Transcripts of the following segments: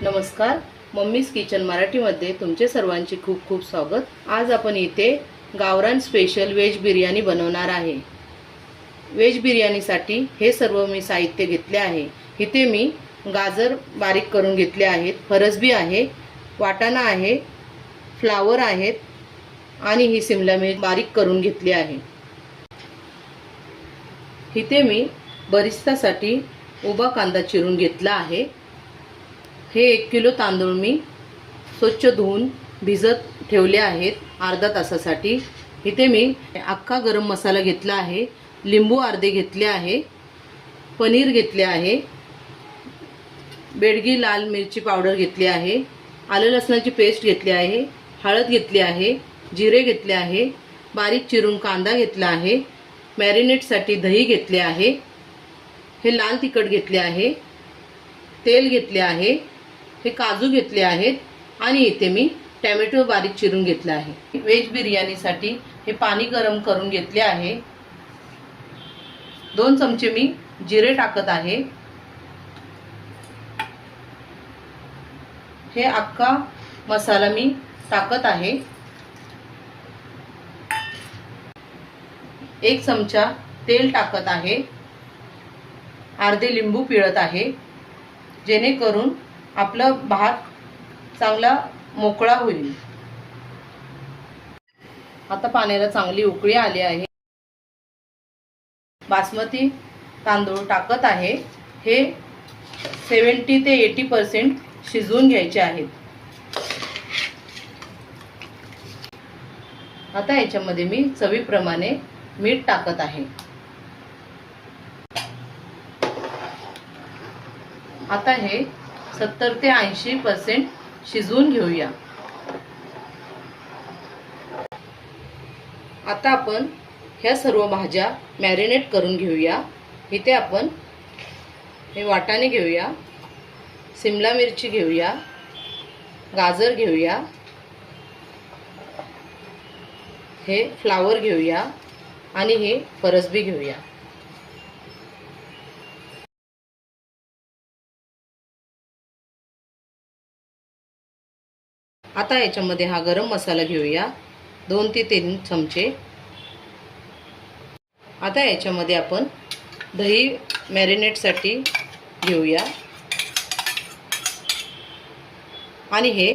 नमस्कार, mummies kitchen मराठीमध्ये तुमचे सर्वांचे खूप खूप स्वागत। आज आपण इथे गावरान स्पेशल व्हेज बिर्याणी बनवणार आहे। व्हेज बिर्याणीसाठी हे सर्व मी साहित्य घेतले आहे। इथे मी गाजर बारीक करून घेतले आहेत, फरसबी आहे, वाटाणा आहे, फ्लावर आहेत आणि ही शिमला मिरची बारीक करून घेतली आहे। इथे मी बरिस्तासाठी उभा कांदा चिरून घेतला आहे। हे 1 किलो तांदूळ मी स्वच्छ धुवून भिजत ठेवले आहेत अर्धा तासासाठी। इथे मी अख्खा गरम मसाला घेतला आहे, लिंबू अर्धे घेतले आहे, पनीर घेतले आहे, बेडगी लाल मिरची पावडर घेतली आहे, आलं लसणाची पेस्ट घेतली आहे, हळद घेतली आहे, जिरे घेतले आहे, बारीक चिरून कांदा घेतला आहे, मॅरिनेटसाठी दही घेतले आहे, हे लाल तिखट घेतले आहे, तेल घेतले आहे, हे काजू घेतले आहेत आणि इथे मी टोमॅटो बारीक चिरून घेतला आहे। व्हेज बिर्याणीसाठी हे पाणी गरम करून घेतले आहे। 2 चमचे मी जिरे टाकत आहे। हे अख्खा मसाला मी टाकत आहे। 1 चमचा तेल टाकत आहे। अर्धे लिंबू पिळत आहे, जेणेकरून आपला भात चांगला मोकळा होईल। आता पाण्याला चांगली उकळी आली आहे। बासमती तांदूळ टाकत आहे। हे 70 ते 80% शिजवून घ्यायचे आहेत। आता याच्यामध्ये मी चवीप्रमाणे मीठ टाकत आहे। आता हे 70 ते 80% शिजवून घेऊया। आता आपण ह्या सर्व भाज्या मॅरिनेट करून घेऊया। इथे आपण हे वाटाणे घेऊया, शिमला मिरची घेऊया, गाजर घेऊया, हे फ्लावर घेऊया आणि हे फरसबी घेऊया। आता याच्यामध्ये हा गरम मसाला घेऊया, 2 ते 3 चमचे। आता याच्यामध्ये आपण दही मॅरिनेटसाठी घेऊया आणि हे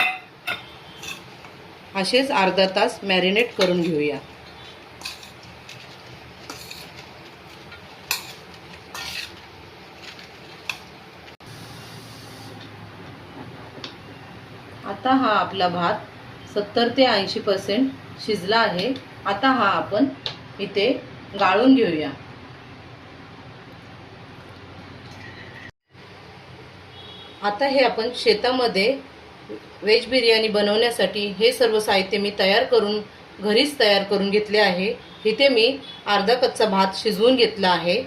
असेच अर्धा तास मॅरिनेट करून घेऊया। आता हा आपला भात 70 ते 80% शिजला आहे। आता हा आपण इथे गाळून घेऊया। आता हे आपण शेतामध्ये व्हेज बिर्याणी बनवण्यासाठी हे सर्व साहित्य मी घरीच तयार करून घेतले आहे। इथे मी अर्धा कच्चा भात शिजवून घेतला आहे,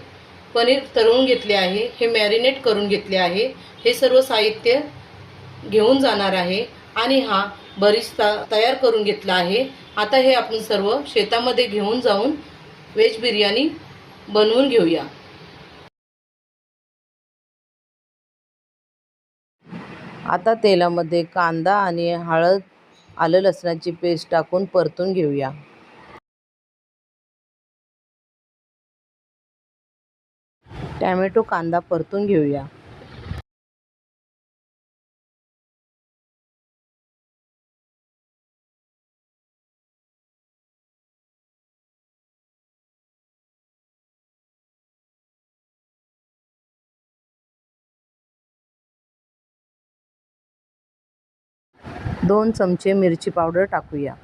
पनीर तळून घेतले आहे, हे मॅरिनेट करून घेतले आहे। हे सर्व साहित्य घेऊन जाणार आहे आणि हा बरिस्ता तयार करून घेतला आहे। आता हे आपण सर्व शेतामध्ये घेऊन जाऊन व्हेज बिर्याणी बनवून घेऊया। आता तेलामध्ये कांदा आणि हळद, आलं लसणाची पेस्ट टाकून परतून घेऊया। टोमॅटो कांदा परतून घेऊया। दोन चमचे मिरची पावडर टाकूया।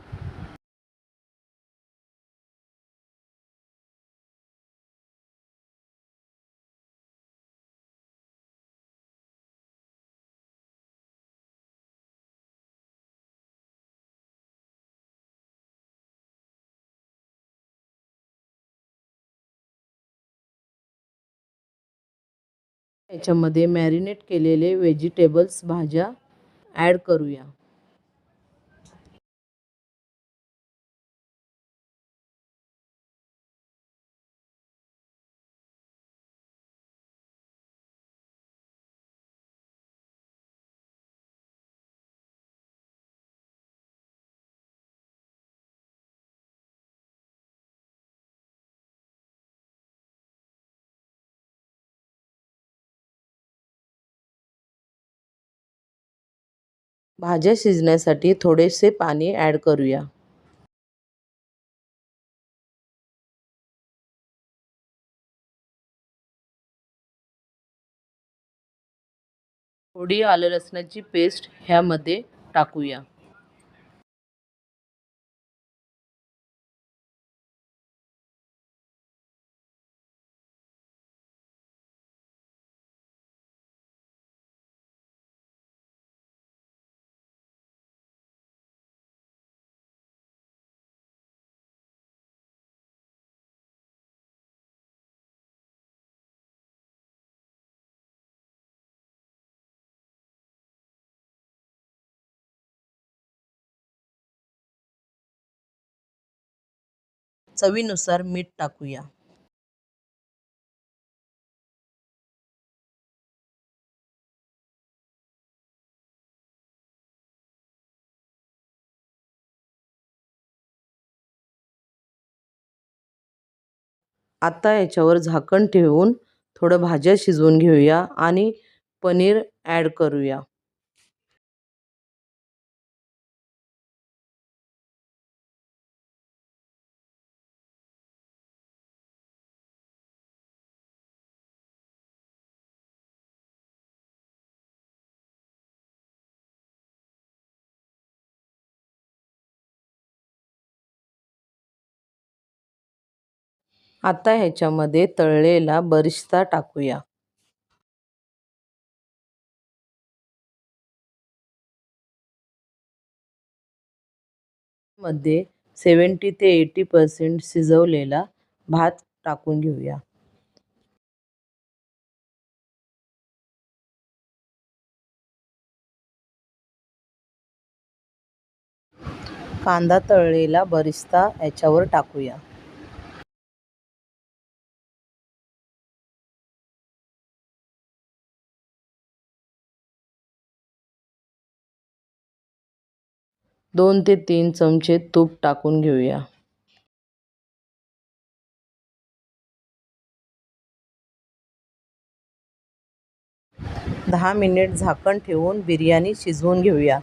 याच्यामध्ये मॅरिनेट केलेले व्हेजिटेबल्स भाज्या ॲड करूया। भाज्या शिजण्यासाठी थोडेसे पाणी ॲड करूया. थोडी आलं लसणाची पेस्ट ह्यामध्ये टाकूया. चवीनुसार मीठ टाकूया. आता याच्यावर झाकण ठेवून थोडं भाज्या शिजवून घेऊया आणि पनीर ॲड करूया. आता ह्याच्यामध्ये तळलेला बरिस्ता टाकूया. मध्ये 70 ते 80% शिजवलेला भात टाकून घेऊया. कांदा तळलेला बरिस्ता याच्यावर टाकूया. दोन ते 3 चमचे तूप टाकून घेऊया. दहा मिनिट झाकण ठेवून बिर्याणी शिजवून घेऊया.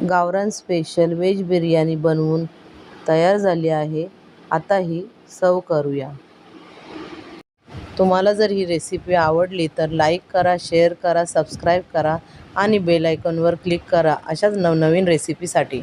गावरान स्पेशल व्हेज बिर्याणी बनवून तयार झाली आहे. आता ही सर्व करूया. तुम्हाला जर ही रेसिपी आवडली तर लाईक करा, शेअर करा, सबस्क्राईब करा आणि बेल आयकॉनवर क्लिक करा अशाच नवनवीन रेसिपीसाठी.